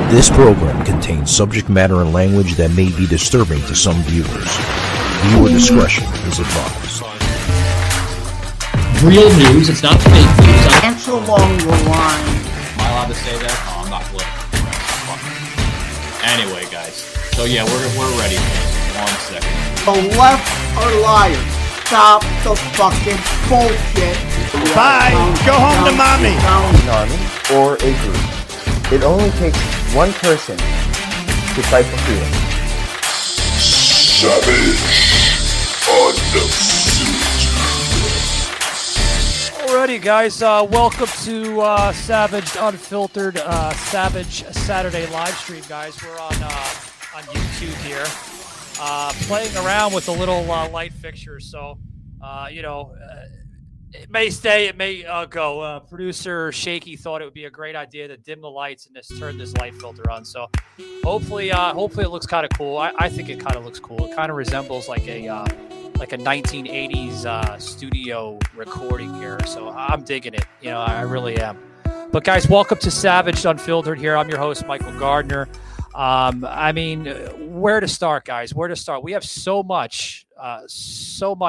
This program contains subject matter and language that may be disturbing to some viewers. Viewer discretion is advised. Real news, it's not fake news. Answer along the line. Am I allowed to say that? Oh, I'm not political. Anyway, guys. So yeah, we're ready. 1 second. The left are liars. Stop the fucking bullshit. Bye. Go home to mommy. An army or a group. It only takes one person to fight for freedom. Savage Unfiltered. Alrighty, guys. Welcome to Savage Unfiltered, Savage Saturday live stream, guys. We're on YouTube here, playing around with a little light fixture. So, it may stay, it may go. Producer Shaky thought it would be a great idea to dim the lights and just turn this light filter on. So, hopefully it looks kind of cool. I think it kind of looks cool. It kind of resembles like a 1980s studio recording here. So I'm digging it. I really am. But guys, welcome to Savage Unfiltered here. I'm your host, Michael Gardner. Where to start, guys? Where to start? We have so much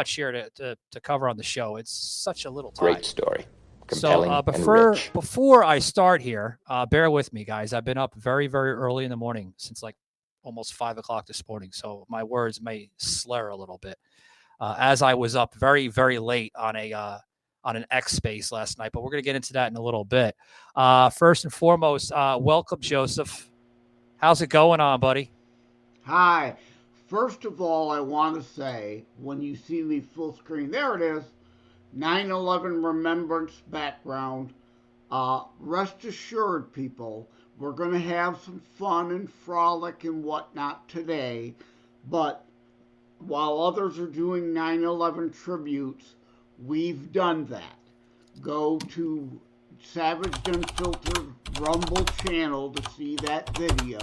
here to cover on the show. It's such a little time. Great story. Compelling before I start here, bear with me, guys. I've been up very, very early in the morning since like almost 5 o'clock this morning. So my words may slur a little bit. As I was up very, very late on an X space last night, but we're going to get into that in a little bit. First and foremost, welcome, Joseph. How's it going on, buddy? Hi. First of all, I want to say, when you see me full screen, there it is, 9/11 Remembrance background. Rest assured, people, we're going to have some fun and frolic and whatnot today, but while others are doing 9/11 tributes, we've done that. Go to Savage Unfiltered Rumble channel to see that video,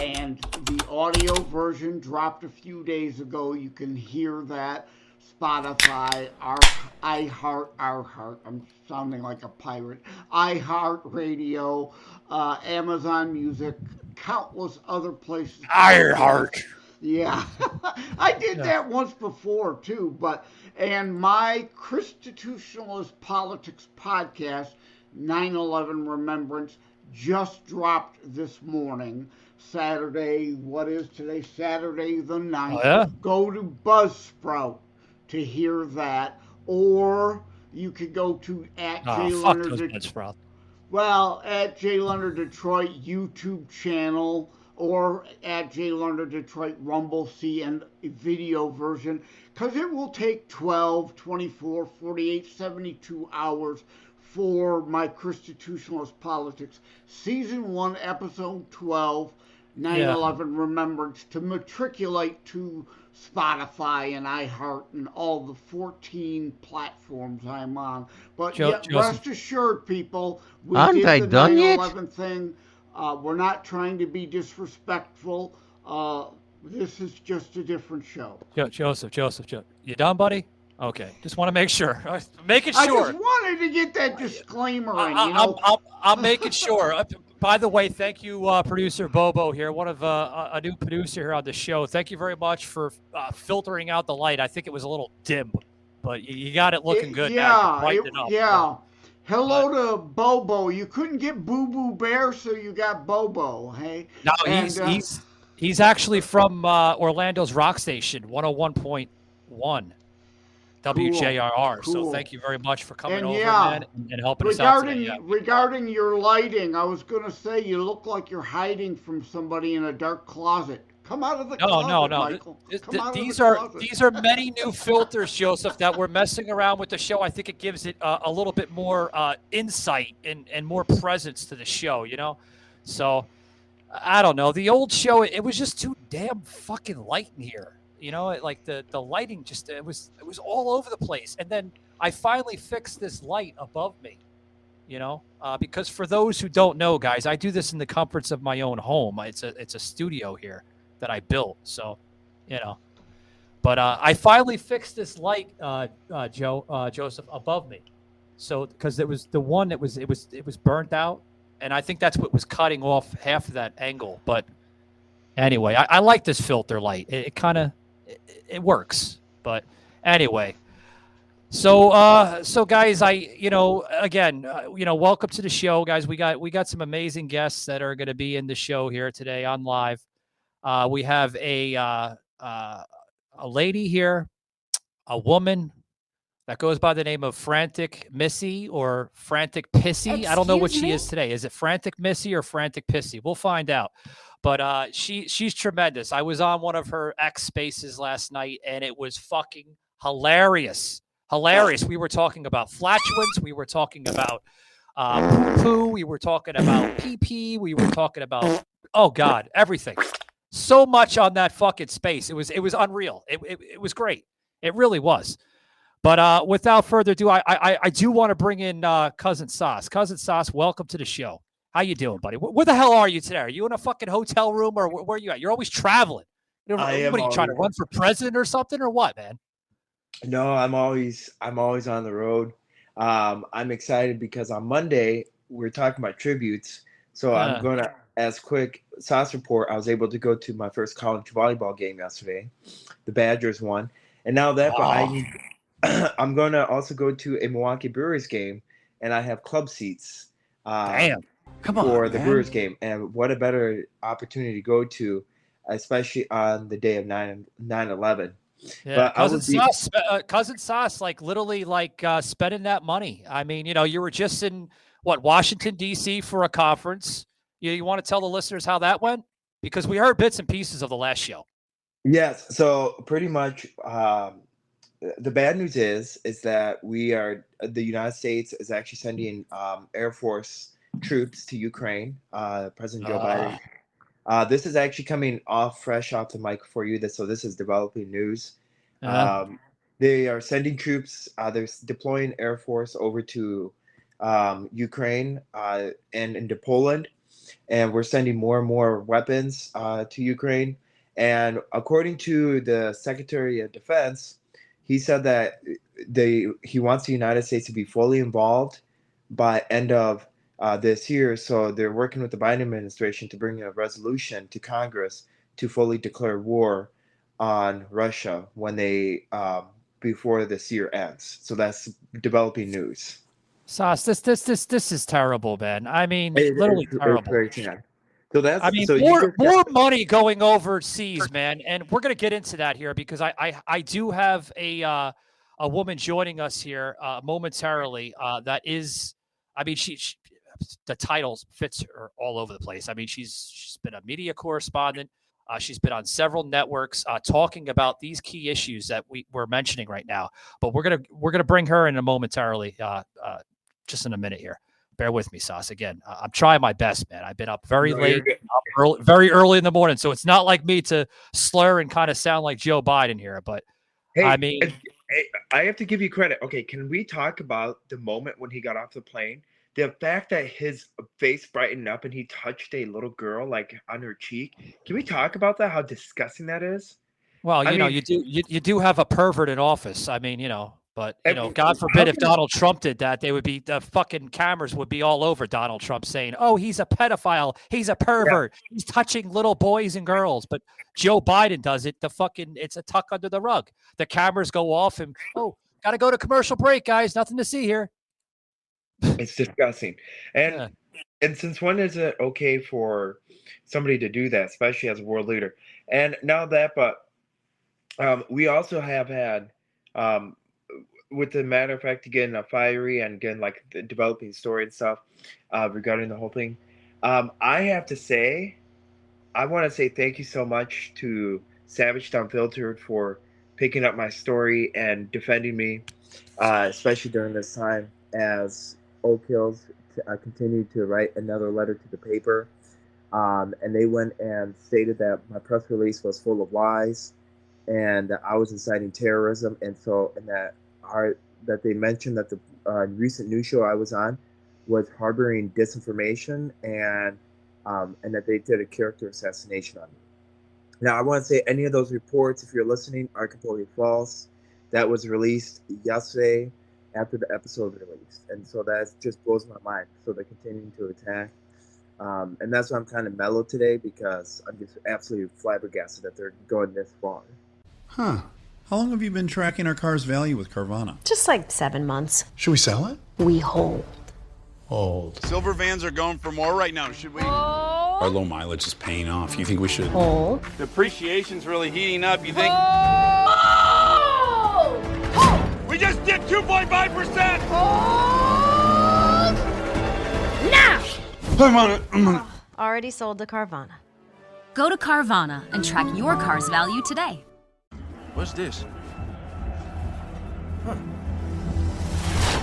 and the audio version dropped a few days ago. You can hear that. Spotify, iHeart, I'm sounding like a pirate, iHeart Radio, Amazon Music, countless other places. iHeart. Yeah, I did that once before too, and my Constitutionalist Politics podcast, 9/11 Remembrance, just dropped this morning, Saturday, what is today? Saturday the 9th. Oh, yeah? Go to Buzzsprout to hear that, or you could go to at J. Leonard Buzzsprout. Well, at J. Leonard Detroit YouTube channel, or at J. Leonard Detroit Rumble, see and video version, because it will take 12, 24, 48, 72 hours for my Constitutionalist Politics Season 1, Episode 12, 9/11 Remembrance, to matriculate to Spotify and iHeart and all the 14 platforms I'm on. But rest assured, people, we did the 9/11 thing. We're not trying to be disrespectful. This is just a different show. Joseph, you done, buddy? Okay, just want to make sure. Making sure. I just wanted to get that disclaimer in. I'm making sure. By the way, thank you, producer Bobo here, one of a new producer here on the show. Thank you very much for filtering out the light. I think it was a little dim, but you got it looking good now. Yeah. Hello to Bobo. You couldn't get Boo Boo Bear, so you got Bobo, hey? No, he's actually from Orlando's rock station, 101.1 WJRR. Cool. So thank you very much for coming over, man, and helping us out today. Regarding your lighting, I was going to say you look like you're hiding from somebody in a dark closet. Come out of the closet, No. Michael. These are many new filters, Joseph, that we're messing around with the show. I think it gives it a little bit more insight and more presence to the show, So, I don't know. The old show, it was just too damn fucking light in here. Like the lighting just, it was all over the place. And then I finally fixed this light above me, because for those who don't know, guys, I do this in the comforts of my own home. It's a studio here that I built. So, but I finally fixed this light, Joseph, above me. So, because it was the one that was burnt out, and I think that's what was cutting off half of that angle. But anyway, I like this filter light. It kind of it works. But anyway, so guys, again, welcome to the show, guys. We got some amazing guests that are going to be in the show here today on live. We have a lady here, a woman that goes by the name of Frantic Missy or Frantic Pissy. I don't know what she is today. Is it Frantic Missy or Frantic Pissy? We'll find out. But she's tremendous. I was on one of her X spaces last night, and it was fucking hilarious. Hilarious. We were talking about flatulence. We were talking about poo. We were talking about pee. We were talking about, oh God, everything. So much on that fucking space. It was unreal. It was great. It really was. But without further ado, I do want to bring in Cousin Sauce. Cousin Sauce, welcome to the show. How you doing, buddy? Where the hell are you today? Are you in a fucking hotel room or where are you at? You're always traveling. What are you trying to run for president or something or what, man? No, I'm always on the road. I'm excited because on Monday we're talking about tributes. So I'm gonna, as quick sauce report, I was able to go to my first college volleyball game yesterday. The Badgers won, and now that I'm gonna also go to a Milwaukee Brewers game, and I have club seats. Damn. Come on, for the Brewers game, and what a better opportunity to go to, especially on the day of 9/11. Yeah, but Cousin Sauce, like literally, like spending that money. I mean, you were just in Washington D.C. for a conference. You want to tell the listeners how that went? Because we heard bits and pieces of the last show. Yes, so pretty much, the bad news is that the United States is actually sending Air Force troops to Ukraine. President Joe Biden. This is actually coming fresh off the mic for you. So this is developing news. They are sending troops. They're deploying Air Force over to Ukraine and into Poland, and we're sending more and more weapons to Ukraine. And according to the Secretary of Defense, he said that he wants the United States to be fully involved by end of this year. So they're working with the Biden administration to bring a resolution to Congress to fully declare war on Russia when they before this year ends. So that's developing news. Sauce, this is terrible, man. I mean, literally terrible. So that's more money going overseas, man. And we're gonna get into that here because I do have a woman joining us here momentarily. That is, I mean, she the titles fits her all over the place. I mean, she's been a media correspondent. She's been on several networks talking about these key issues that we're mentioning right now. But we're gonna bring her in momentarily, just in a minute here. Bear with me, Sauce. Again, I'm trying my best, man. I've been up very late, very early in the morning, so it's not like me to slur and kind of sound like Joe Biden here. But hey, I mean, I have to give you credit. Okay, can we talk about the moment when he got off the plane? The fact that his face brightened up and he touched a little girl like on her cheek. Can we talk about that? How disgusting that is. Well, you do have a pervert in office. I mean, but God forbid if Donald Trump did that, the fucking cameras would be all over Donald Trump saying, "Oh, he's a pedophile, he's a pervert, he's touching little boys and girls." But Joe Biden does it. It's a tuck under the rug. The cameras go off and got to go to commercial break, guys. Nothing to see here. It's disgusting. And since when is it okay for somebody to do that, especially as a world leader? And now that, but we also have had, with the matter of fact, again, a fiery and again, like the developing story and stuff regarding the whole thing. I have to say, I want to say thank you so much to Savage Unfiltered for picking up my story and defending me, especially during this time as Oak Hills continued to write another letter to the paper. And they went and stated that my press release was full of lies and that I was inciting terrorism. And that they mentioned that the recent news show I was on was harboring disinformation and that they did a character assassination on me. Now, I want to say any of those reports, if you're listening, are completely false. That was released yesterday after the episode released. And so that just blows my mind. So they're continuing to attack. And that's why I'm kind of mellow today, because I'm just absolutely flabbergasted that they're going this far. Huh. How long have you been tracking our car's value with Carvana? Just like 7 months. Should we sell it? We hold. Hold. Silver vans are going for more right now. Should we? Our low mileage is paying off. You think we should? Hold. Depreciation's really heating up. You think? We just did 2.5%. Hold. Now. I'm on it. I'm on it. Already sold to Carvana. Go to Carvana and track your car's value today. What's this? Huh.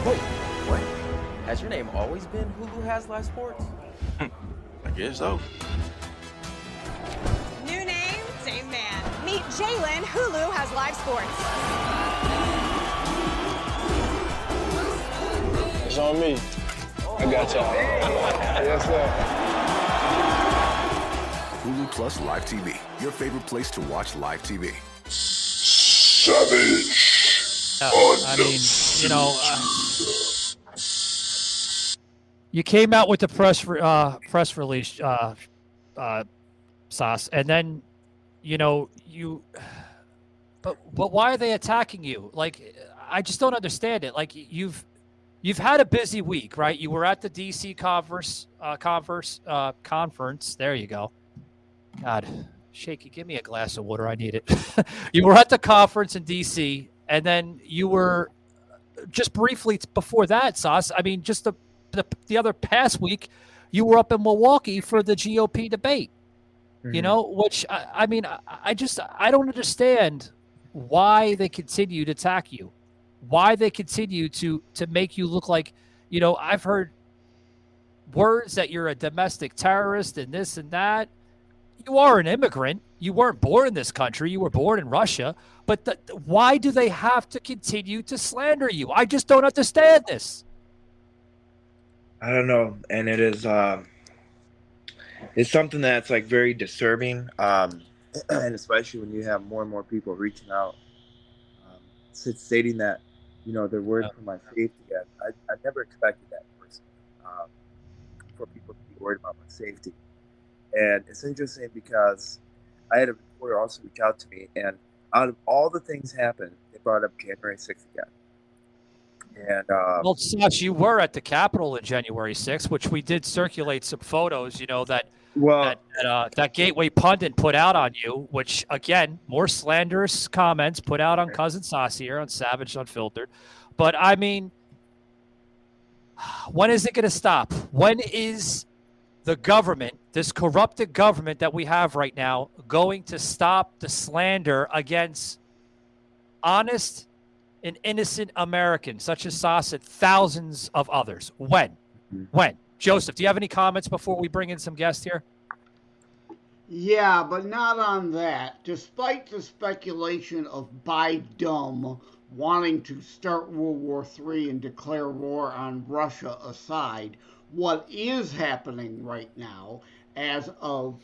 Wait, what? Has your name always been Hulu Has Live Sports? I guess so. New name, same man. Meet Jalen. Hulu Has Live Sports. It's on me. I got y'all. Yes, sir. Hulu Plus Live TV, your favorite place to watch live TV. Savage. I mean, you know, you came out with the press release, Sauce, and then, you know, but why are they attacking you? Like, I just don't understand it. Like, you've had a busy week, right? You were at the DC conference. There you go. God, Shaky, give me a glass of water. I need it. You were at the conference in DC, and then you were just briefly before that, Sauce. I mean, just the other past week, you were up in Milwaukee for the GOP debate. You know, which I mean, I don't understand why they continue to attack you, why they continue to make you look like, you know, I've heard words that you're a domestic terrorist and this and that. You are an immigrant. You weren't born in this country. You were born in Russia. But why do they have to continue to slander you? I just don't understand this. I don't know, and it is it's something that's like very disturbing, and especially when you have more and more people reaching out, stating that, you know, they're worried for my safety. I never expected that person, for people to be worried about my safety. And it's interesting because I had a reporter also reach out to me, and out of all the things happened, they brought up January 6th again. And well, Sauce, you were at the Capitol on January 6th, which we did circulate some photos, you know, that Gateway Pundit put out on you, which, again, more slanderous comments put out on Cousin Sauce here on Savage Unfiltered. But, I mean, when is it going to stop? When is the government, this corrupted government that we have right now, going to stop the slander against honest and innocent Americans, such as Sauce and thousands of others? When? When? Joseph, do you have any comments before we bring in some guests here? Yeah, but not on that. Despite the speculation of Biden wanting to start World War III and declare war on Russia aside, what is happening right now, as of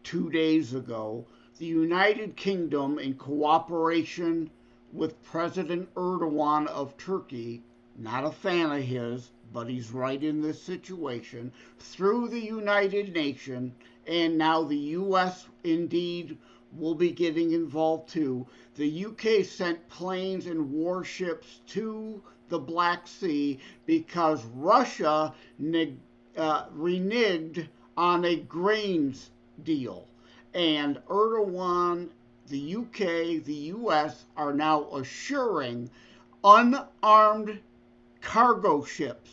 2 days ago, the United Kingdom, in cooperation with President Erdogan of Turkey, not a fan of his, but he's right in this situation, through the United Nations, and now the U.S. indeed will be getting involved too. The UK sent planes and warships to the Black Sea because Russia reneged on a grains deal. And Erdogan, the UK, the US are now assuring unarmed cargo ships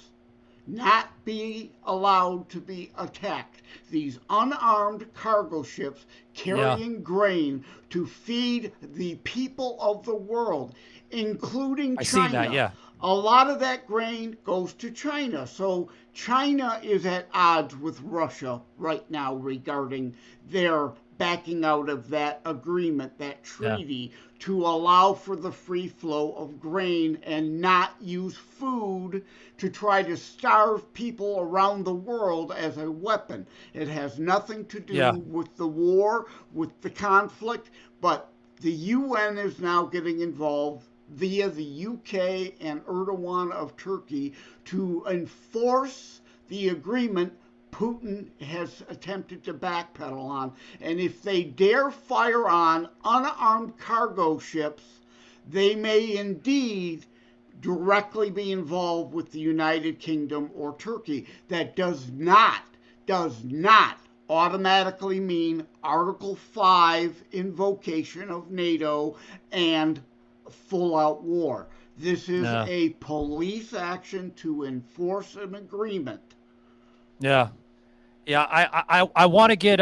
not be allowed to be attacked. These unarmed cargo ships carrying grain to feed the people of the world, including China. I see that, yeah. A lot of that grain goes to China. So China is at odds with Russia right now regarding their backing out of that agreement, that treaty, to allow for the free flow of grain and not use food to try to starve people around the world as a weapon. It has nothing to do with the war, with the conflict, but the UN is now getting involved via the UK and Erdogan of Turkey to enforce the agreement Putin has attempted to backpedal on. And if they dare fire on unarmed cargo ships, they may indeed directly be involved with the United Kingdom or Turkey. That does not automatically mean Article 5 invocation of NATO and full-out war. This is a police action to enforce an agreement. Yeah. I want to get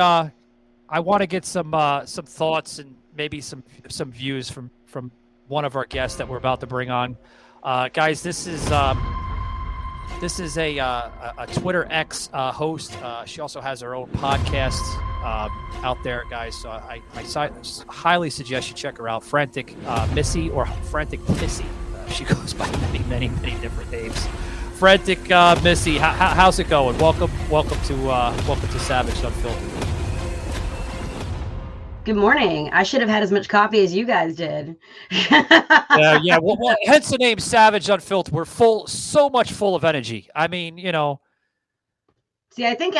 some thoughts and maybe some views from one of our guests that we're about to bring on. Guys, this is a Twitter X host. She also has her own podcast out there, guys. So I highly suggest you check her out. Frantic Missy or Frantic Pissy. She goes by many different names. Frantic Missy, how's it going? Welcome to Savage Unfiltered. Good morning. I should have had as much coffee as you guys did. Yeah. Well, hence the name Savage Unfiltered. We're so much full of energy. I mean, See, I think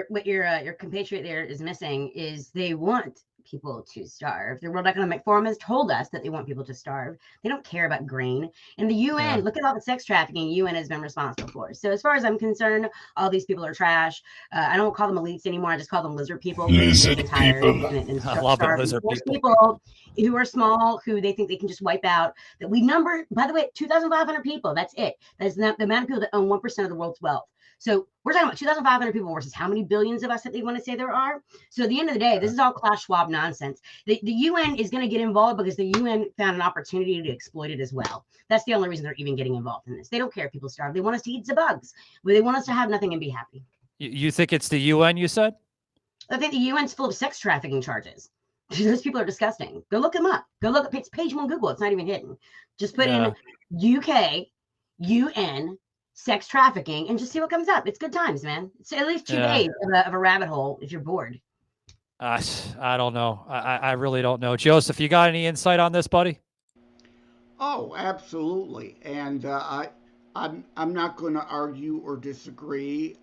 what your compatriot there is missing is they want people to starve. The World Economic Forum has told us that they want people to starve. They don't care about grain. And the UN, look at all the sex trafficking UN has been responsible for. So as far as I'm concerned, all these people are trash. I don't call them elites anymore. I just call them lizard people. Lizard people. I love it, lizard people who are small, who they think they can just wipe out. That we number, by the way, 2,500 people. That's it. That's not the amount of people that own 1% of the world's wealth. So we're talking about 2,500 people versus how many billions of us that they want to say there are. So at the end of the day, this is all Klaus Schwab nonsense. The UN is going to get involved because the UN found an opportunity to exploit it as well. That's the only reason they're even getting involved in this. They don't care if people starve. They want us to eat the bugs. They want us to have nothing and be happy. You think it's the UN, you said? I think the UN's full of sex trafficking charges. Those people are disgusting. Go look them up. Go look at page one Google. It's not even hidden. Just put in UK, UN, sex trafficking and just see what comes up. It's good times, man. It's at least 2 days of a rabbit hole if you're bored. I don't know. I really don't know. Joseph, you got any insight on this, buddy? Oh, absolutely. And I'm not going to argue or disagree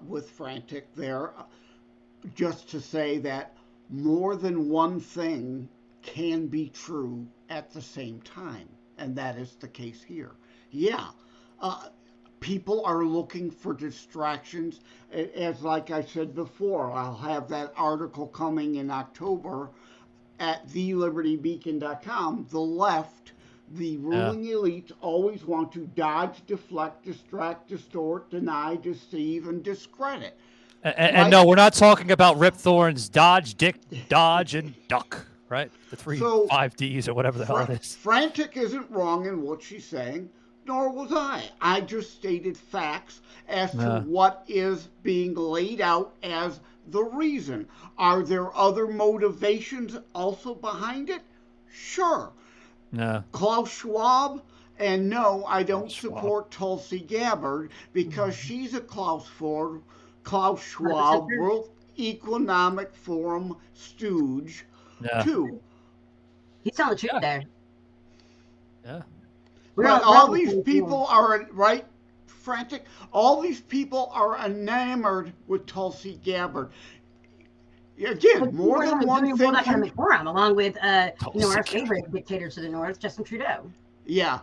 with Frantic there. Just to say that more than one thing can be true at the same time. And that is the case here. Yeah. People are looking for distractions. As like I said before, I'll have that article coming in October at thelibertybeacon.com. The left, the ruling elite, always want to dodge, deflect, distract, distort, deny, deceive, and discredit. And no, we're not talking about Rip Thorne's dodge, dick, dodge, and duck, right? The 5 Ds or whatever the hell it is. Frantic isn't wrong in what she's saying. Nor was I. I just stated facts as to what is being laid out as the reason. Are there other motivations also behind it? Sure. Klaus Schwab, and no, I don't support Tulsi Gabbard because she's a Klaus Schwab World Economic Forum stooge too. He's telling the truth there. Yeah. But all these people are, right, Frantic? All these people are enamored with Tulsi Gabbard. Again, more than one thing. Forum, along with our favorite dictator to the north, Justin Trudeau. Yeah.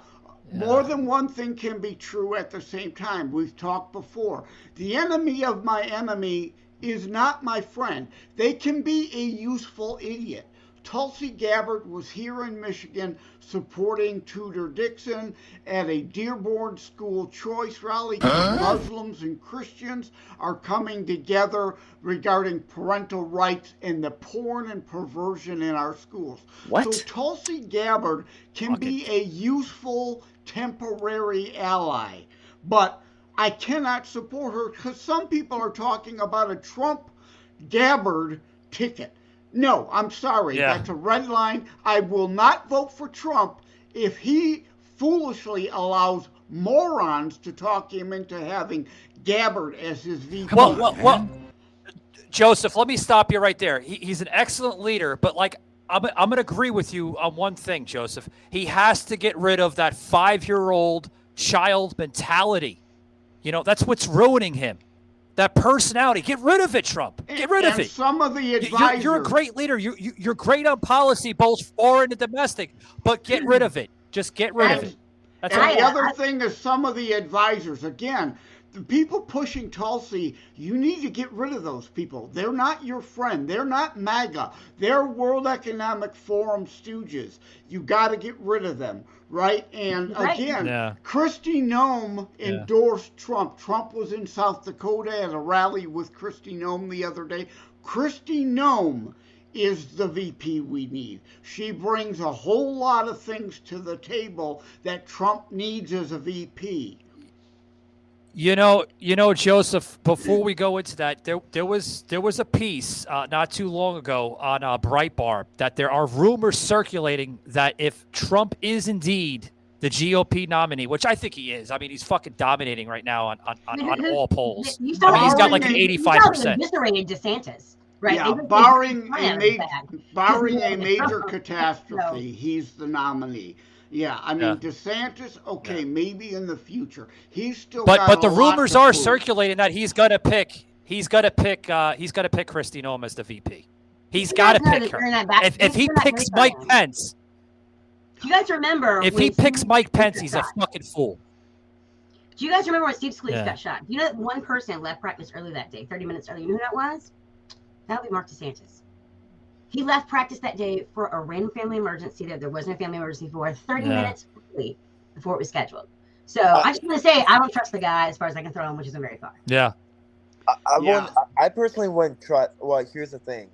More than one thing can be true at the same time. We've talked before. The enemy of my enemy is not my friend. They can be a useful idiot. Tulsi Gabbard was here in Michigan supporting Tudor Dixon at a Dearborn school choice rally. Muslims and Christians are coming together regarding parental rights and the porn and perversion in our schools. So Tulsi Gabbard can be a useful temporary ally, but I cannot support her because some people are talking about a Trump Gabbard ticket. No, I'm sorry. That's a red line. I will not vote for Trump if he foolishly allows morons to talk him into having Gabbard as his VP. Well, Joseph, let me stop you right there. He's an excellent leader, but I'm going to agree with you on one thing, Joseph. He has to get rid of that 5-year-old child mentality. That's what's ruining him. that personality. Get rid of it, Trump. Get rid of it. Some of the advisors. You're a great leader. You're great on policy, both foreign and domestic. But get rid of it. Just get rid of it. That's and the other thing is some of the advisors, again, the people pushing Tulsi, you need to get rid of those people. They're not your friend. They're not MAGA. They're World Economic Forum stooges. You got to get rid of them, right? And again, Kristi Noem endorsed Trump. Trump was in South Dakota at a rally with Kristi Noem the other day. Kristi Noem is the VP we need. She brings a whole lot of things to the table that Trump needs as a VP. You know, Joseph, before we go into that, there was a piece not too long ago on Breitbart that there are rumors circulating that if Trump is indeed the GOP nominee, which I think he is, I mean, he's fucking dominating right now on all polls. I mean, he's got like an 85%. Eviscerated DeSantis, right? Yeah, barring a major catastrophe, he's the nominee. Yeah, I mean, DeSantis, maybe in the future. He's still but the rumors are circulating that he's gonna pick Kristi Noem as the VP. He's got to pick her. If he picks Mike Pence, do you guys remember? If he picks Mike Pence, he's a fucking fool. Do you guys remember when Steve Scalise got shot? You know that one person left practice early that day, 30 minutes early. You know who that was? That would be Mark DeSantis. He left practice that day for a random family emergency that there wasn't a family emergency for 30 minutes early before it was scheduled. So I just want to say I don't trust the guy as far as I can throw him, which isn't very far. Yeah. I personally wouldn't trust. Well, here's the thing.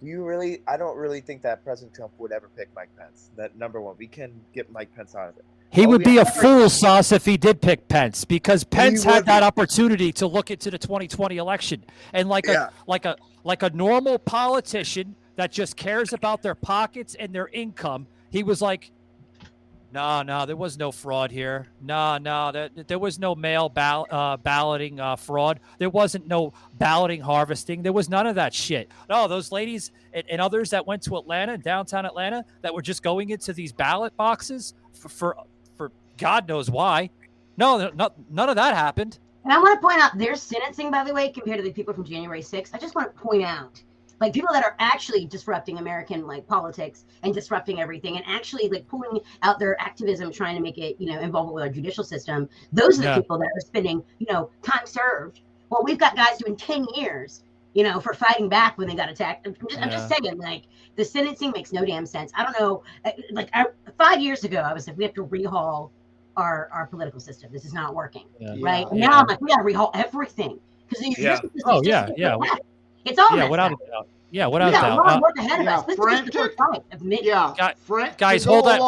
I don't really think that President Trump would ever pick Mike Pence. That number one, we can get Mike Pence out of it. He would be a fool, Sauce, if he did pick Pence, because Pence had that opportunity to look into the 2020 election, and like a normal politician that just cares about their pockets and their income, he was like, no, there was no fraud here. No, there was no mail balloting fraud. There wasn't no balloting harvesting. There was none of that shit. No, those ladies and others that went to Atlanta, downtown Atlanta, that were just going into these ballot boxes for God knows why. No, none of that happened. And I want to point out their sentencing, by the way, compared to the people from January 6th. I just want to point out, like, people that are actually disrupting American, like, politics and disrupting everything and actually, like, pulling out their activism, trying to make it, involved with our judicial system. Those are the people that are spending, time served. Well, we've got guys doing 10 years, for fighting back when they got attacked. I'm just saying, like, the sentencing makes no damn sense. I don't know. 5 years ago, I was like, we have to rehaul our political system. This is not working, right? Yeah. Now I'm like, we got to rehaul everything because the judicial system it's all without a doubt. Yeah, without a doubt. Guys, hold that.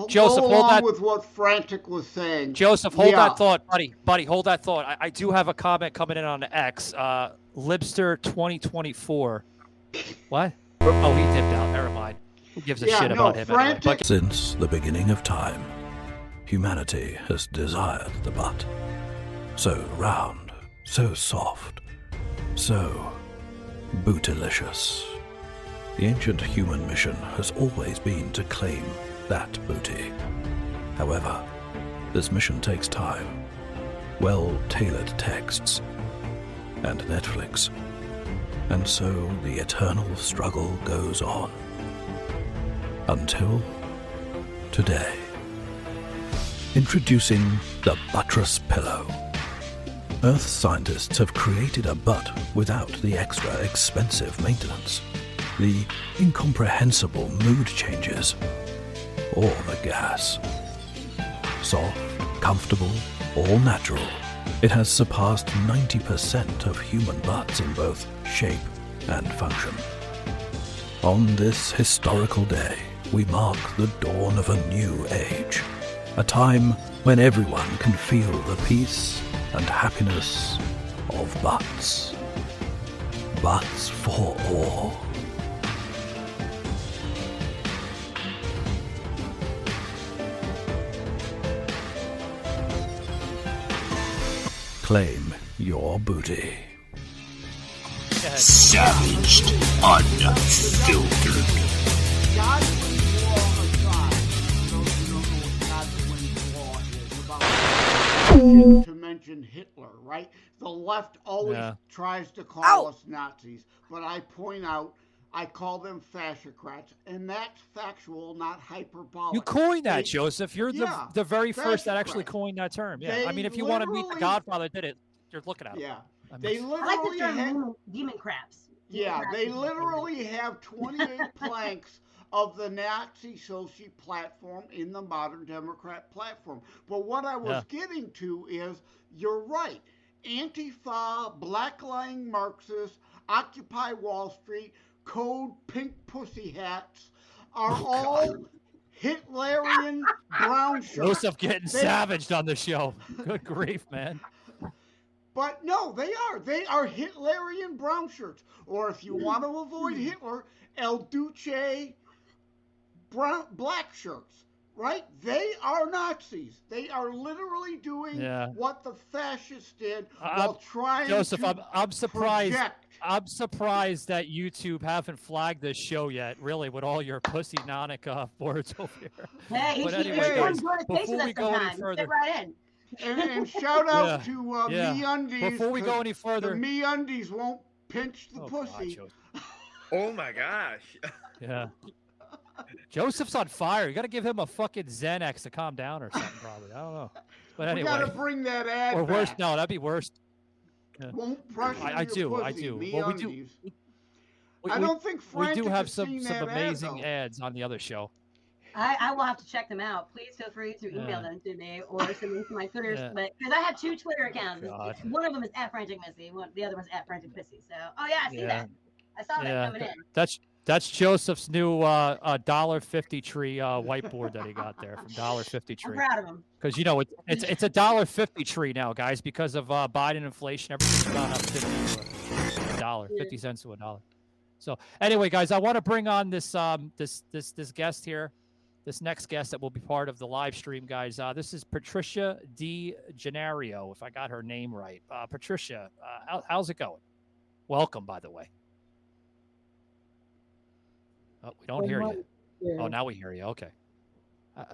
Joseph, hold that. With what Frantic was saying. Joseph, hold that thought, buddy. Hold that thought. I do have a comment coming in on the X. Libster 2024. What? Oh, he dipped out. Never mind. Who gives a shit about him? Anyway? Since the beginning of time, humanity has desired the butt. So round, so soft, so bootylicious. The ancient human mission has always been to claim that booty. However, this mission takes time, well-tailored texts, and Netflix. And so the eternal struggle goes on. Until today. Introducing the Buttress pillow. Earth scientists have created a butt without the extra expensive maintenance, the incomprehensible mood changes, or the gas. Soft, comfortable, all natural, it has surpassed 90% of human butts in both shape and function. On this historical day, we mark the dawn of a new age, a time when everyone can feel the peace and happiness of butts. Butts for all. Claim your booty. Savaged, unfiltered. To mention imagine Hitler, right? The left always tries to call us Nazis, but I point out I call them fascocrats, and that's factual, not hyperbolic. You coined that, Joseph. You're the very first that actually coined that term. Yeah, I mean, if you want to meet the Godfather did it, you're looking at him. Yeah, I mean, they literally have demon crabs. They literally have 28 planks of the Nazi Soci platform in the modern Democrat platform. But what I was getting to is, you're right. Antifa, black-lying Marxists, Occupy Wall Street, Code Pink Pussy Hats are all Hitlerian brown shirts. Joseph getting savaged on the show. Good grief, man. But no, they are. They are Hitlerian brown shirts. Or if you want to avoid Hitler, El Duce black shirts. Right? They are Nazis. They are literally doing what the fascists did while trying Joseph, to I'm surprised. project. I'm surprised that YouTube haven't flagged this show yet, really, with all your pussy nonic boards over here. Hey, but anyway, guys, before we go any further, right in. And shout out to MeUndies. Before we go any further, the MeUndies won't pinch the pussy. God, oh my gosh. Yeah. Joseph's on fire. You got to give him a fucking Xanax to calm down or something, probably. I don't know. But anyway. We got to bring that ad or worse. back. No, that'd be worse. Yeah. Won't pressure I do. pussy, I do. Well, we do. I don't think we do have has some seen that amazing ad, ads on the other show. I will have to check them out. Please feel free to email them to me or send them to my Twitter. But because I have 2 Twitter accounts. One of them is @Frantic Missy. The other one's @Frantic Pissy. So, I see that. I saw that coming in. That's Joseph's new $1.50 tree whiteboard that he got there from $1.50 tree. I'm proud of him. Because it's a $1.50 tree now, guys, because of Biden inflation. Everything's gone up 50 to a dollar, 50 cents to a dollar. So anyway, guys, I want to bring on this this guest here, this next guest that will be part of the live stream, guys. This is Patricia DeGennaro, if I got her name right. Patricia, how's it going? Welcome, by the way. Oh, we don't hear you. Yeah. Oh, now we hear you. Okay.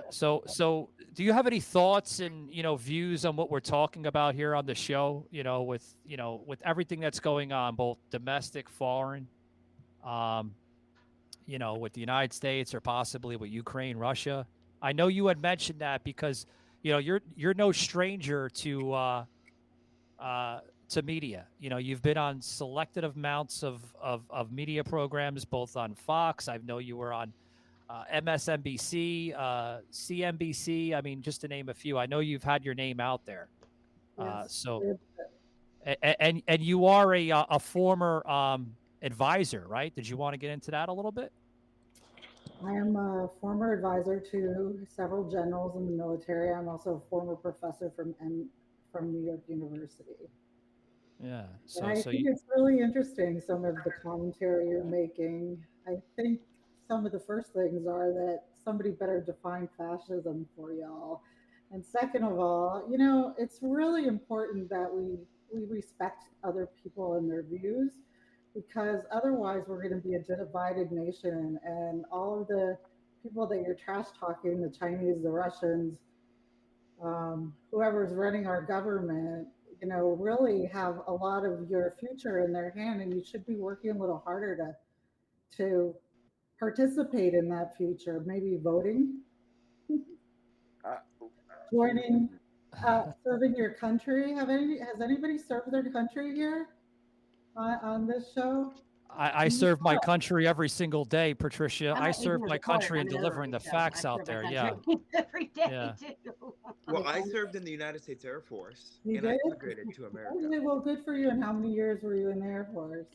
So do you have any thoughts and, views on what we're talking about here on the show, with everything that's going on, both domestic, foreign, with the United States or possibly with Ukraine, Russia? I know you had mentioned that because, you're no stranger to media. You've been on selected amounts of media programs, both on Fox. I know you were on MSNBC, CNBC. I mean, just to name a few. I know you've had your name out there. Yes. And you are a former advisor, right? Did you want to get into that a little bit? I am a former advisor to several generals in the military. I'm also a former professor from New York University. Yeah. So I think it's really interesting, some of the commentary you're making. I think some of the first things are that somebody better define fascism for y'all. And second of all, it's really important that we respect other people and their views, because otherwise we're going to be a divided nation, and all of the people that you're trash talking, the Chinese, the Russians, whoever's running our government, really have a lot of your future in their hand, and you should be working a little harder to participate in that future. Maybe voting, joining, serving your country. Has anybody served their country here on this show? I serve my country every single day, Patricia. I serve my country in delivering the facts out there. Yeah. Every day, too. Well, I served in the United States Air Force, I immigrated to America. Okay, well, good for you. And how many years were you in the Air Force?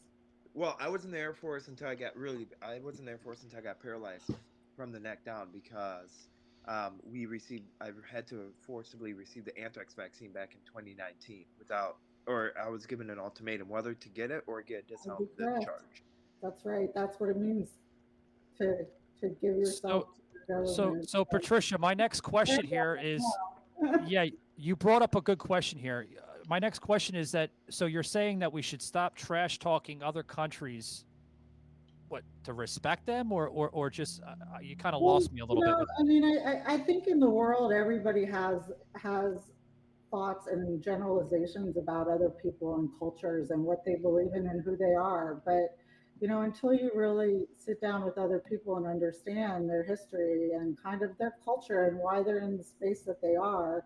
Well, I was in the Air Force until I got paralyzed from the neck down, because I had to forcibly receive the anthrax vaccine back in 2019 I was given an ultimatum whether to get it or get dishonorable discharge. That's right. That's what it means to give yourself to the government. So Patricia, my next question here is, you brought up a good question here. My next question is that, so you're saying that we should stop trash talking other countries, to respect them, or just you kind of lost me a little bit. I mean, I think in the world everybody has thoughts and generalizations about other people and cultures and what they believe in and who they are. But, until you really sit down with other people and understand their history and kind of their culture and why they're in the space that they are,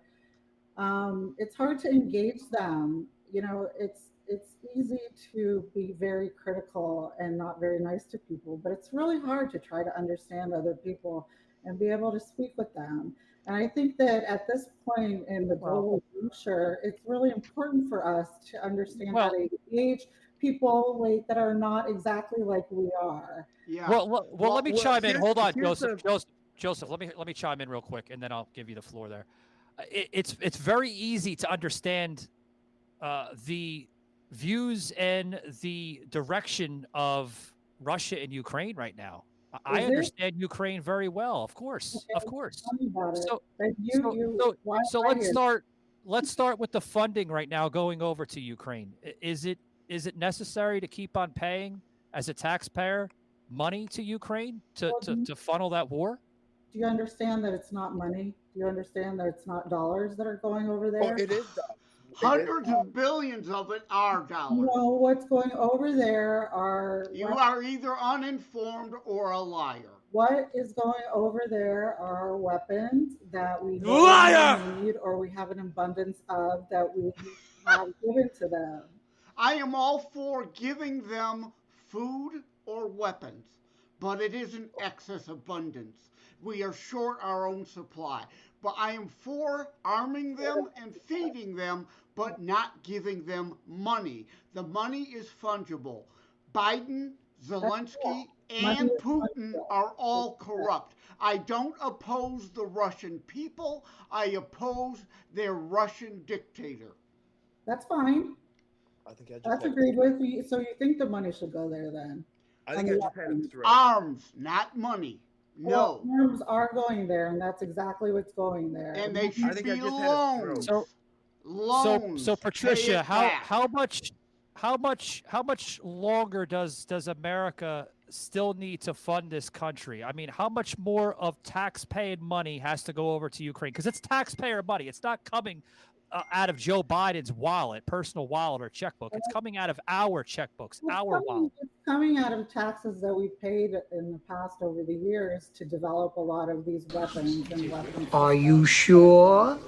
it's hard to engage them. It's easy to be very critical and not very nice to people, but it's really hard to try to understand other people and be able to speak with them. And I think that at this point in the global future, it's really important for us to understand how to engage people that are not exactly like we are. Yeah. Well, let me chime in. Hold on, Joseph. Let me chime in real quick, and then I'll give you the floor there. It's very easy to understand the views and the direction of Russia and Ukraine right now. I understand Ukraine very well, of course, Okay, of course. tell me about it. So, But so let's start with the funding right now going over to Ukraine. Is it necessary to keep on paying as a taxpayer money to Ukraine to funnel that war? Do you understand that it's not money? Do you understand that it's not dollars that are going over there? It is dollars. Hundreds of billions of it are dollars. No, what's going over there are... You are either uninformed or a liar. What is going over there are weapons that we need or we have an abundance of that we have given to them. I am all for giving them food or weapons, but it isn't excess abundance. We are short our own supply. But I am for arming them and feeding them, but not giving them money. The money is fungible. Biden, Zelensky, and Putin are all corrupt. I don't oppose the Russian people. I oppose their Russian dictator. That's fine. I think That's agreed with you. So you think the money should go there then? I think I just had it straight. Arms, not money. No. Well, arms are going there, and that's exactly what's going there. And they should be loans. So Patricia, how much longer does America still need to fund this country? I mean, how much more of tax-paying money has to go over to Ukraine? Because it's taxpayer money. It's not coming out of Joe Biden's wallet, personal wallet or checkbook. It's coming out of our checkbooks, our wallet. It's coming out of taxes that we paid in the past over the years to develop a lot of these weapons and weapons. Are you sure?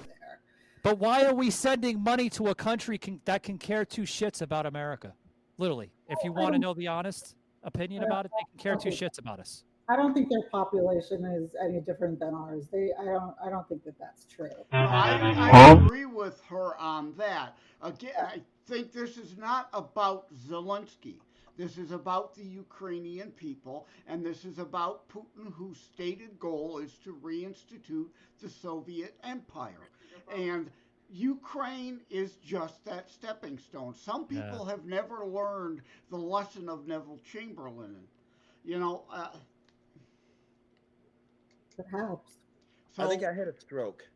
But why are we sending money to a country that can care two shits about America? Literally, if you want to know the honest opinion about it, they can care two shits about us. I don't think their population is any different than ours. I don't think that that's true. I agree with her on that. Again, I think this is not about Zelensky. This is about the Ukrainian people, and this is about Putin, whose stated goal is to reinstitute the Soviet Empire. And Ukraine is just that stepping stone. Some people have never learned the lesson of Neville Chamberlain. It helps. So, I think I had a stroke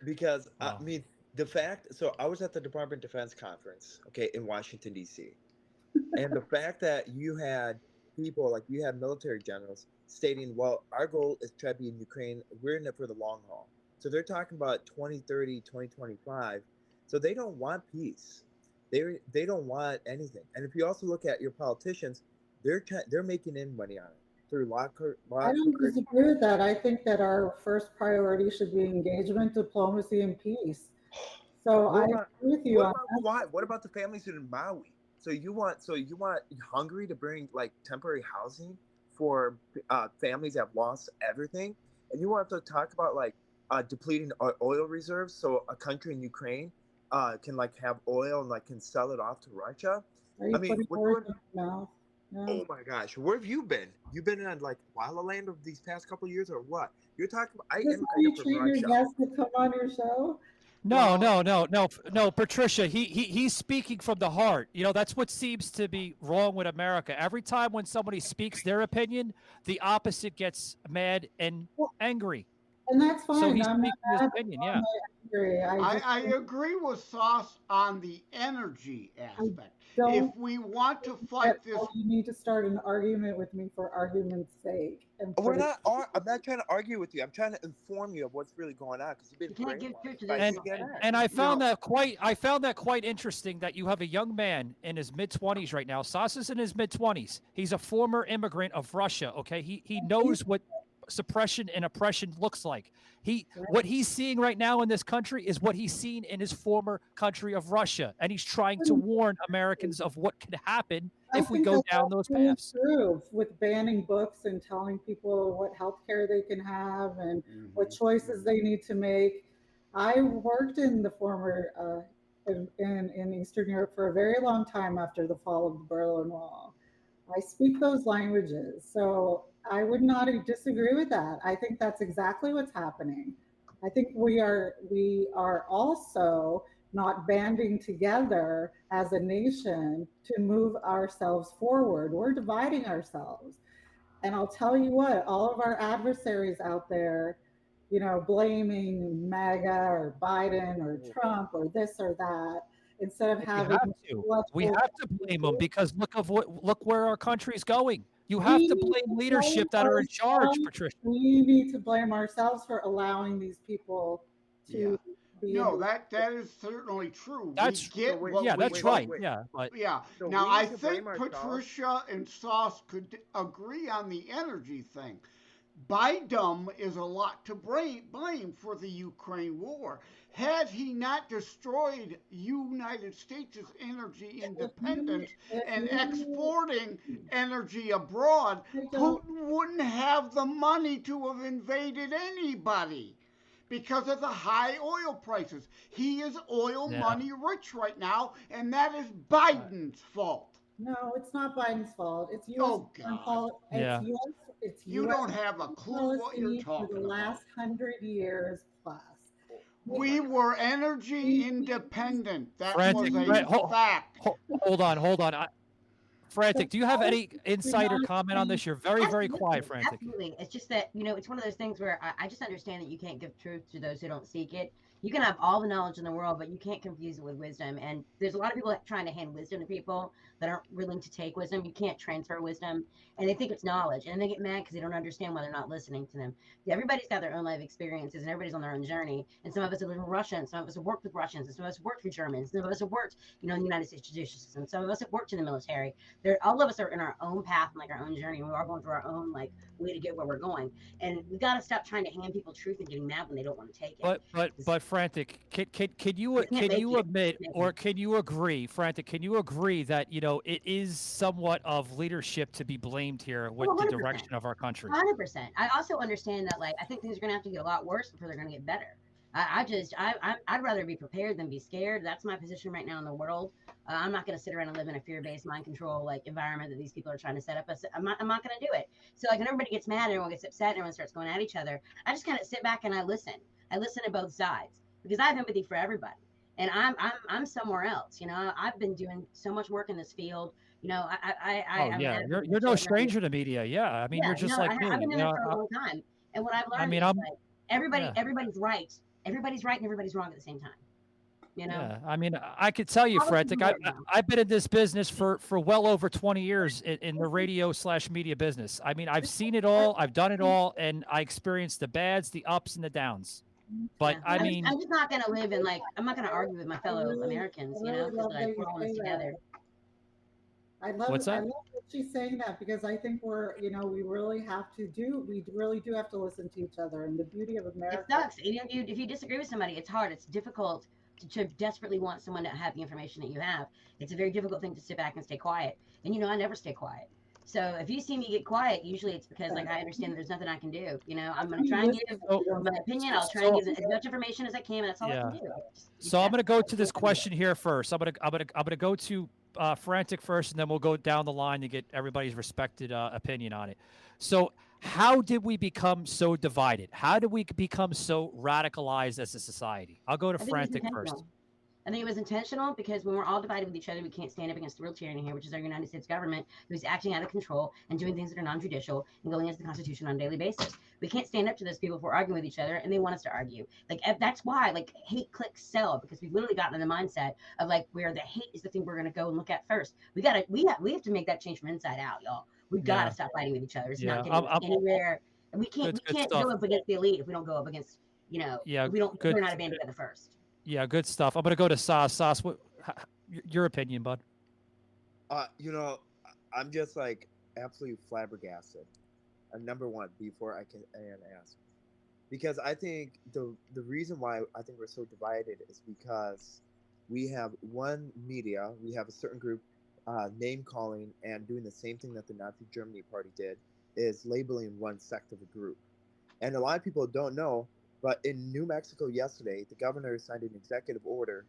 because I mean the fact. So I was at the Department of Defense conference, in Washington D.C., and the fact that you had people you had military generals stating, "Well, our goal is to be in Ukraine. We're in it for the long haul." So they're talking about 2030, 2025. So they don't want peace. They don't want anything. And if you also look at your politicians, they're making in money on it. I don't disagree with that. I think that our first priority should be engagement, diplomacy, and peace. So I agree with you on that. What about the families in Maui? So you want Hungary to bring temporary housing for families that have lost everything, and you want to talk about depleting oil reserves so a country in Ukraine can have oil and can sell it off to Russia? Are you putting words in your mouth? No. Oh my gosh, where have you been? You've been in Walla Land of these past couple of years, or what? You're talking about. Is this how you treat your guests to come on your show? No, Patricia. He's speaking from the heart. That's what seems to be wrong with America. Every time when somebody speaks their opinion, the opposite gets mad and angry. And that's fine. So he's speaking his opinion. Yeah. agree. I agree with Sauce on the energy aspect. If we want to fight this, you need to start an argument with me for argument's sake. And I'm not trying to argue with you. I'm trying to inform you of what's really going on because you've been brainwashed. And I found that quite interesting that you have a young man in his mid-20s right now. Sauce is in his mid-20s. He's a former immigrant of Russia. Okay, he knows what suppression and oppression looks like. What he's seeing right now in this country is what he's seen in his former country of Russia, and he's trying to warn Americans of what could happen if we go down those paths. With banning books and telling people what health care they can have and what choices they need to make. I worked in the former in Eastern Europe for a very long time after the fall of the Berlin Wall. I speak those languages, so I would not disagree with that. I think that's exactly what's happening. I think we are also not banding together as a nation to move ourselves forward. We're dividing ourselves. And I'll tell you what, all of our adversaries out there, you know, blaming MAGA or Biden or Trump or this or that, instead of having we have to blame them because look where our country's going. You have to blame leadership that are in charge, Patricia. We need to blame ourselves for allowing these people to be. No, that is certainly true. That's right. Yeah, but So now I think Patricia and Sauce could agree on the energy thing. Biden is a lot to blame for the Ukraine war. Had he not destroyed United States' energy independence and exporting energy abroad, Putin wouldn't have the money to have invaded anybody because of the high oil prices. He is oil money rich right now, and that is Biden's fault. No, it's not Biden's fault. It's U.S. You don't have a clue what you're talking for the last 100 years plus. We were energy independent. That Frantic, was a fact. Hold on. Frantic, do you have any insight or comment on this? You're very, very quiet, Frantic. Absolutely. It's just that, you know, it's one of those things where I just understand that you can't give truth to those who don't seek it. You can have all the knowledge in the world, but you can't confuse it with wisdom. And there's a lot of people trying to hand wisdom to people that aren't willing to take wisdom. You can't transfer wisdom. And they think it's knowledge. And they get mad because they don't understand why they're not listening to them. Everybody's got their own life experiences and everybody's on their own journey. And some of us have lived in Russia, and some of us have worked with Russians, and some of us have worked for Germans, some of us have worked, you know, in the United States judicial system. Some of us have worked in the military. All of us are in our own path and like our own journey. We are going through our own like way to get where we're going. And we got to stop trying to hand people truth and getting mad when they don't want to take it. But Frantic, can you admit or can you agree, Frantic? Can you agree that, you know, it is somewhat of leadership to be blamed here with the direction of our country? 100%. I also understand that, like, I think things are gonna have to get a lot worse before they're gonna get better. I'd rather be prepared than be scared. That's my position right now in the world. I'm not going to sit around and live in a fear-based mind control like environment that these people are trying to set up. I'm not going to do it. So like when everybody gets mad, everyone gets upset, and everyone starts going at each other, I just kind of sit back and I listen. I listen to both sides because I have empathy for everybody. And I'm somewhere else. You know, I've been doing so much work in this field. You know, you're no stranger to media. Yeah, I mean, you're just like me. I've been in it for a long time, and what I've learned is like everybody's right. Everybody's right and everybody's wrong at the same time. You know? Yeah, I mean, I could tell you, Frantic, I've been in this business for well over 20 years in the radio/media business. I mean, I've seen it all, I've done it all, and I experienced the bads, the ups, and the downs. But I mean, I'm just not going to live in I'm not going to argue with my fellow Americans, you know, because like we're all in this together. I love that she's saying that because I think we really do have to listen to each other, and the beauty of America. It sucks. If you disagree with somebody, it's hard. It's difficult to desperately want someone to have the information that you have. It's a very difficult thing to sit back and stay quiet. And, you know, I never stay quiet. So if you see me get quiet, usually it's because like I understand that there's nothing I can do. You know, I'm going to try and give my opinion. I'll try and give as much information as I can. And that's all I can do. So I'm going to go to this question here first. I'm going to go to Frantic first, and then we'll go down the line to get everybody's respected opinion on it. So how did we become so divided? How did we become so radicalized as a society? I'll go to Frantic first. I think it was intentional because when we're all divided with each other, we can't stand up against the real tyranny here, which is our United States government, who's acting out of control and doing things that are non-judicial and going against the Constitution on a daily basis. We can't stand up to those people if we're arguing with each other, and they want us to argue. Like that's why like hate clicks sell, because we've literally gotten in the mindset of like where the hate is the thing we're going to go and look at first. We have to make that change from inside out, y'all. We've got to stop fighting with each other. It's not getting anywhere. And we can't go up against the elite if we don't go up against we're not banding together first. Yeah, good stuff. I'm gonna go to Sauce. Sauce, your opinion, bud? I'm just like absolutely flabbergasted. Number one, before I can ask, because I think the reason why I think we're so divided is because we have one media, we have a certain group name calling and doing the same thing that the Nazi Germany party did, is labeling one sect of a group, and a lot of people don't know. But in New Mexico yesterday, the governor signed an executive order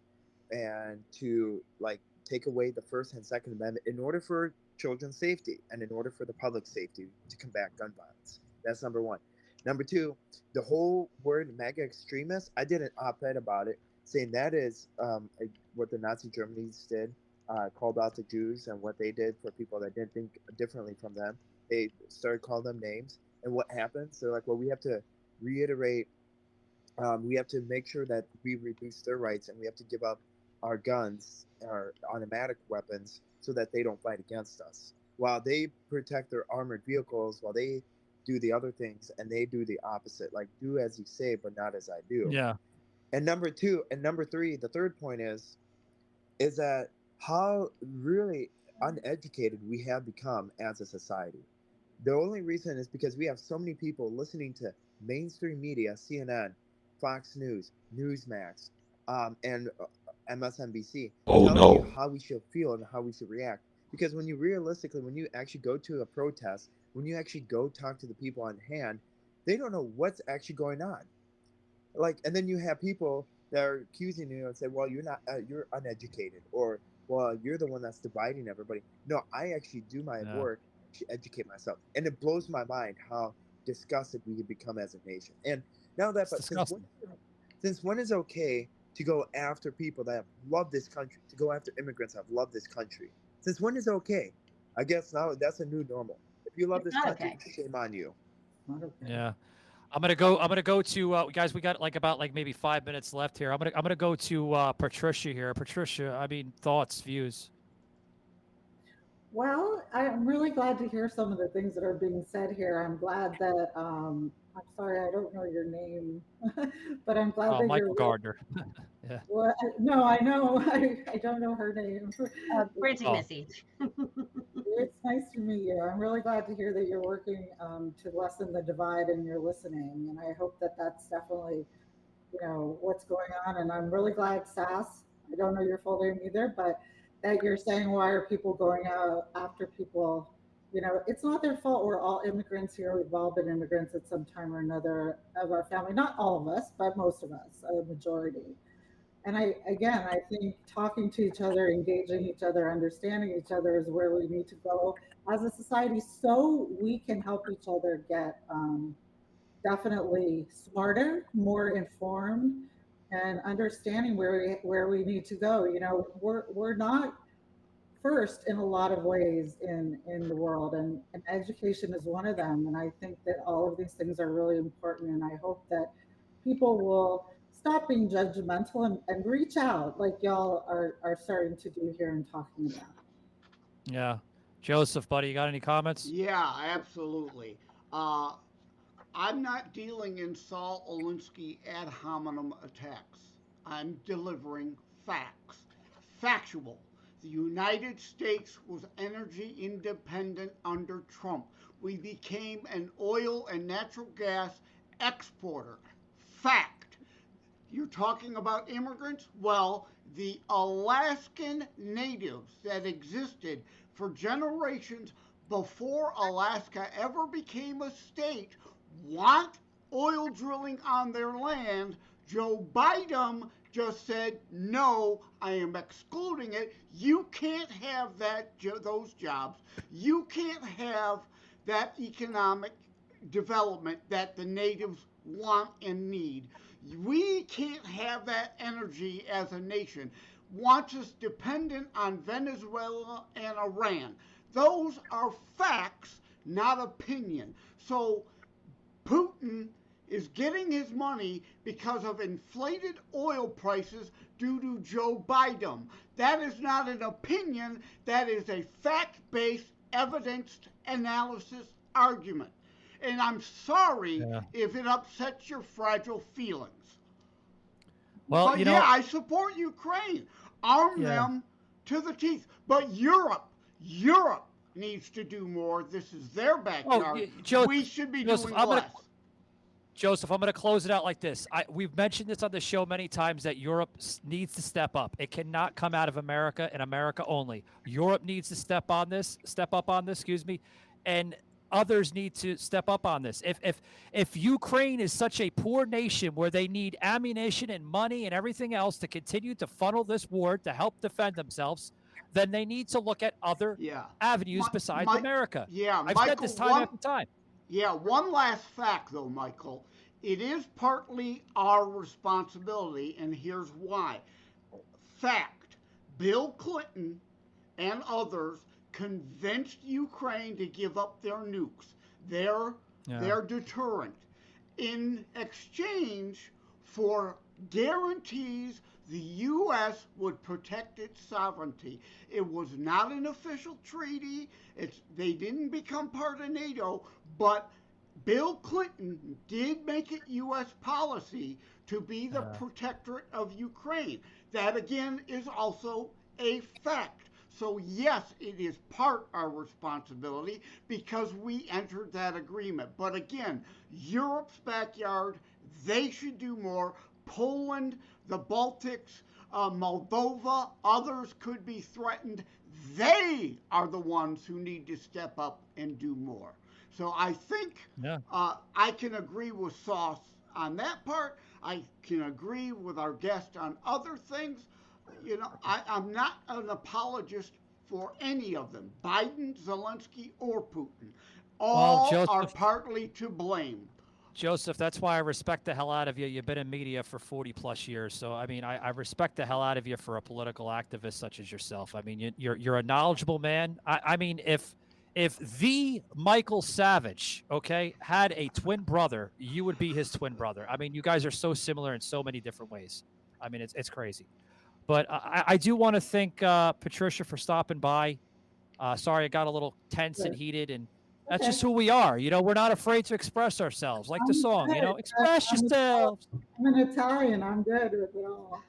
and to like take away the First and Second Amendment in order for children's safety and in order for the public safety to combat gun violence. That's number one. Number two, the whole word MAGA extremist, I did an op-ed about it saying that is what the Nazi Germans did, called out the Jews and what they did for people that didn't think differently from them. They started calling them names. And what happens? They're like, well, we have to reiterate, we have to make sure that we reduce their rights, and we have to give up our guns, our automatic weapons, so that they don't fight against us. While they protect their armored vehicles, while they do the other things, and they do the opposite, like do as you say, but not as I do. Yeah. And number three, the third point is that how really uneducated we have become as a society. The only reason is because we have so many people listening to mainstream media, CNN, Fox News, Newsmax, and MSNBC, telling you how we should feel and how we should react. Because when you actually go to a protest, when you actually go talk to the people on hand, they don't know what's actually going on. Like, and then you have people that are accusing you and say, well, you're not, you're uneducated, or, well, you're the one that's dividing everybody. No, I actually do my work to educate myself. And it blows my mind how disgusted we can become as a nation. And now that, but since when is it okay to go after people that have loved this country, to go after immigrants that have loved this country? Since when is it okay? I guess now that's a new normal. If you love this country, shame on you. Yeah. I'm gonna go to guys. We got about maybe 5 minutes left here. I'm gonna go to Patricia here. Patricia, I mean, thoughts, views. Well, I'm really glad to hear some of the things that are being said here. I'm glad that I'm sorry, I don't know your name, but I'm glad that Michael you're Gardner. Yeah. Well, no, I know. I don't know her name. Frantic Missy. It's nice to meet you. I'm really glad to hear that you're working to lessen the divide and you're listening. And I hope that that's definitely, what's going on. And I'm really glad, Sass, I don't know your full name either, but that you're saying, why are people going out after people? It's not their fault. We're all immigrants here. We've all been immigrants at some time or another of our family. Not all of us, but most of us, a majority. And I think talking to each other, engaging each other, understanding each other is where we need to go as a society, so we can help each other get definitely smarter, more informed, and understanding where we need to go. We're not first in a lot of ways in the world, and education is one of them. And I think that all of these things are really important, and I hope that people will stop being judgmental and reach out like y'all are starting to do here and talking about. Yeah. Joseph, buddy, you got any comments? Yeah, absolutely. I'm not dealing in Saul Alinsky ad hominem attacks. I'm delivering facts. Factual. The United States was energy independent under Trump. We became an oil and natural gas exporter. Fact. You're talking about immigrants? Well, the Alaskan natives that existed for generations before Alaska ever became a state want oil drilling on their land. Joe Biden just said, no, I am excluding it. You can't have those jobs. You can't have that economic development that the natives want and need. We can't have that energy as a nation. Wants us dependent on Venezuela and Iran. Those are facts, not opinion. So Putin is getting his money because of inflated oil prices due to Joe Biden. That is not an opinion. That is a fact-based, evidence analysis argument. And I'm sorry if it upsets your fragile feelings. Well, but I support Ukraine. Arm them to the teeth. But Europe needs to do more. This is their backyard. We should be doing less. Joseph, I'm going to close it out like this. We've mentioned this on the show many times that Europe needs to step up. It cannot come out of America and America only. Europe needs to step up on this, and others need to step up on this. If Ukraine is such a poor nation where they need ammunition and money and everything else to continue to funnel this war to help defend themselves, then they need to look at other avenues besides America. I've said this time after time. Yeah, one last fact, though, Michael. It is partly our responsibility, and here's why. Fact, Bill Clinton and others convinced Ukraine to give up their nukes, their deterrent, in exchange for guarantees the U.S. would protect its sovereignty. It was not an official treaty. They didn't become part of NATO, but Bill Clinton did make it U.S. policy to be the protectorate of Ukraine. That, again, is also a fact. So, yes, it is part our responsibility because we entered that agreement. But, again, Europe's backyard, they should do more. Poland, the Baltics, Moldova, others could be threatened. They are the ones who need to step up and do more. So I think I can agree with Sauce on that part. I can agree with our guest on other things. You know, I'm not an apologist for any of them, Biden, Zelensky, or Putin. All are partly to blame. Joseph, that's why I respect the hell out of you. You've been in media for 40 plus years. So, I mean, I respect the hell out of you for a political activist such as yourself. I mean, you're a knowledgeable man. I mean, if the Michael Savage, had a twin brother, you would be his twin brother. I mean, you guys are so similar in so many different ways. I mean, it's crazy. But I do want to thank Patricia for stopping by. Sorry, I got a little tense and heated, and that's just who we are. You know, we're not afraid to express ourselves. Like the song, you know, express yourselves. I'm an Italian. I'm good with it all.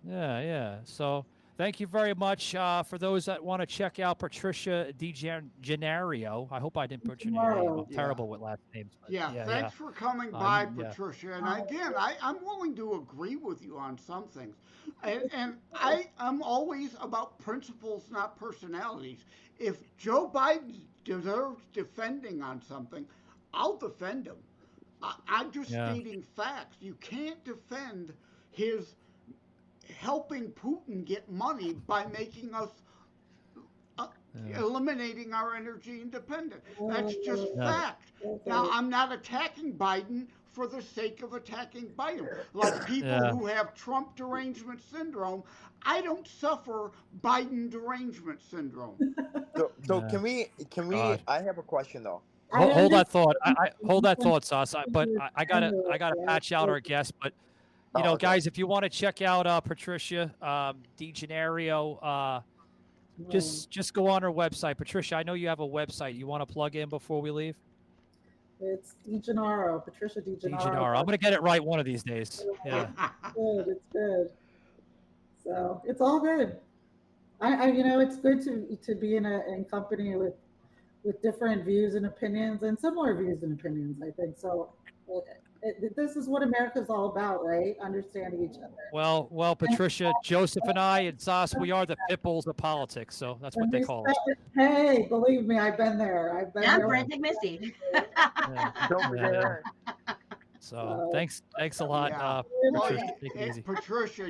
Yeah. So thank you very much. For those that want to check out Patricia DeGennaro, I hope I didn't butcher your name. I'm terrible with last names. Thanks for coming by, Patricia. And again, I'm willing to agree with you on some things. And I'm always about principles, not personalities. If Joe Biden deserves defending on something, I'll defend him. I'm just stating facts. You can't defend his helping Putin get money by making us eliminating our energy independence. That's just fact. Now, I'm not attacking Biden for the sake of attacking Biden. Like people who have Trump derangement syndrome, I don't suffer Biden derangement syndrome. So can we? I have a question though. Hold that thought. I hold that thought, Sauce. But I gotta patch out our guest. But you know, guys, if you want to check out Patricia DeGennaro, just go on her website. Patricia, I know you have a website. You want to plug in before we leave? It's DeGennaro, Patricia DeGennaro. DeGennaro. I'm gonna get it right one of these days. Yeah. It's good. So it's all good. I you know, it's good to be in company with different views and opinions and similar views and opinions. I think so. This is what America's all about, right? Understanding each other. Well, Patricia, Joseph, and I, and Sauce, we are the pit bulls of politics, so that's what they call us. Hey, believe me, I've been there. I'm Frantic Missy. Don't forget her. So thanks a lot, Patricia. Take it easy. Patricia,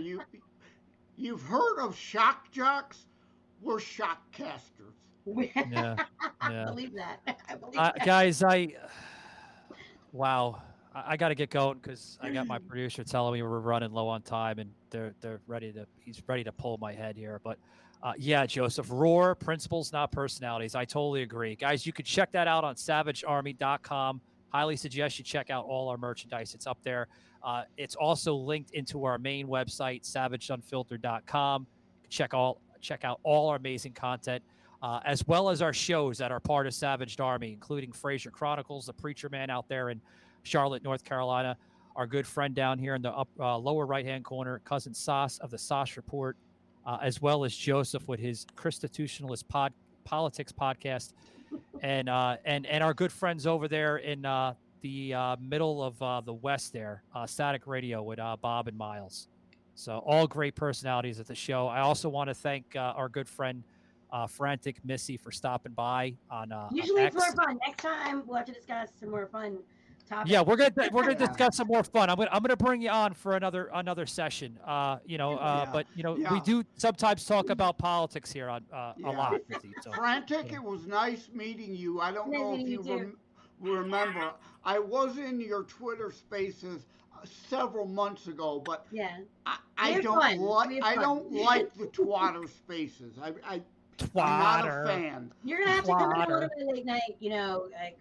you've heard of shock jocks? We're shock casters. I believe that. Guys, wow. I got to get going because I got my producer telling me we're running low on time, and he's ready to pull my head here. But yeah, Joseph, Roar, principles, not personalities. I totally agree. Guys, you can check that out on savagearmy.com. Highly suggest you check out all our merchandise. It's up there. It's also linked into our main website, savageunfiltered.com. Check out all our amazing content, as well as our shows that are part of Savage Army, including Fraser Chronicles, The Preacher Man out there in Charlotte, North Carolina, our good friend down here in the lower right-hand corner, Cousin Sauce of the Sauce Report, as well as Joseph with his Constitutionalist Politics podcast, and our good friends over there in the middle of the West there, Static Radio with Bob and Miles. So all great personalities at the show. I also want to thank our good friend Frantic Missy for stopping by on Usually on it's X. more fun. Next time we'll have to discuss some more fun topics. Yeah, we're gonna discuss some more fun. I'm gonna bring you on for another session. But we do sometimes talk about politics here on a lot. So, Frantic, it was nice meeting you. I don't know if you remember. I was in your Twitter Spaces several months ago, but I don't like the Twitter Spaces. I'm not a fan. You're gonna have to come in a little bit late night,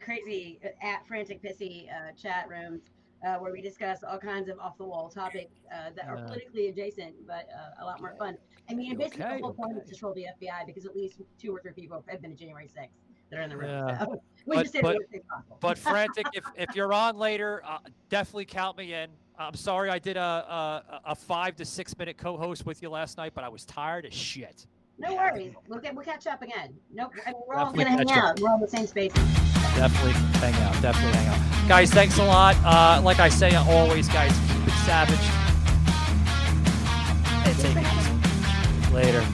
crazy at Frantic Missy chat rooms where we discuss all kinds of off the wall topics that are politically adjacent, but a lot more fun. I mean, basically the whole point is to troll the FBI because at least 2 or 3 people have been to January 6th that are in the room. Yeah. So we just say the worst thing possible. But Frantic, if you're on later, definitely count me in. I'm sorry I did a 5 to 6 minute co-host with you last night, but I was tired as shit. No worries. We'll catch up again. Nope. We're all going to hang out. We're all in the same space. Definitely hang out. Guys, thanks a lot. Like I say always, guys, keep it savage. And take it easy. Later.